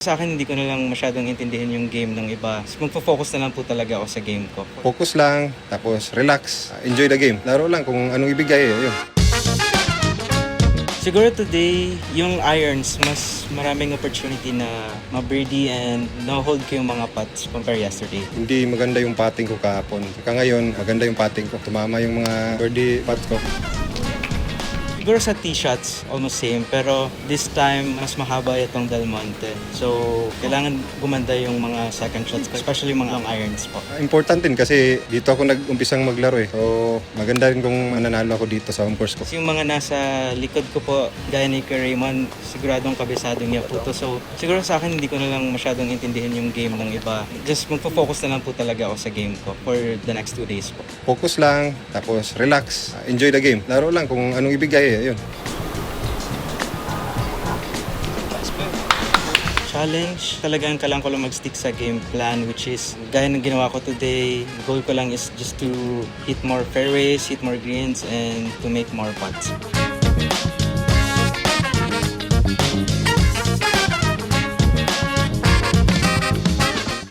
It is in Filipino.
Sa akin, hindi ko na lang masyadong intindihin yung game ng iba. Magpo-focus na lang po talaga ako sa game ko. Focus lang, tapos relax, enjoy the game. Laro lang kung anong ibigay, yun. Siguro today, yung irons, mas maraming opportunity na ma-birdie and no-hold ko yung mga putts compare yesterday. Hindi maganda yung putting ko kahapon. Saka ngayon, maganda yung putting ko. Tumama yung mga birdie putts ko. Siguro sa tee shots, almost same. Pero this time, mas mahaba itong Del Monte. So, kailangan gumanda yung mga second shots ko, especially mga long irons po. Important din kasi dito ako nag-umpisang maglaro eh. So, maganda rin kung mananalo ako dito sa home course ko. Yung mga nasa likod ko po, gaya ni Raymond, siguradong kabisado niya po to. So, siguro sa akin, hindi ko na lang masyadong intindihin yung game ng iba. Just magpo-focus na lang po talaga ako sa game ko for the next 2 days po. Focus lang, tapos relax, enjoy the game. Laro lang kung anong ibigay, yun. Challenge, talagang kailangan ko lang mag-stick sa game plan, which is gaya ng ginawa ko today. Goal ko lang is just to hit more fairways, hit more greens, and to make more putts.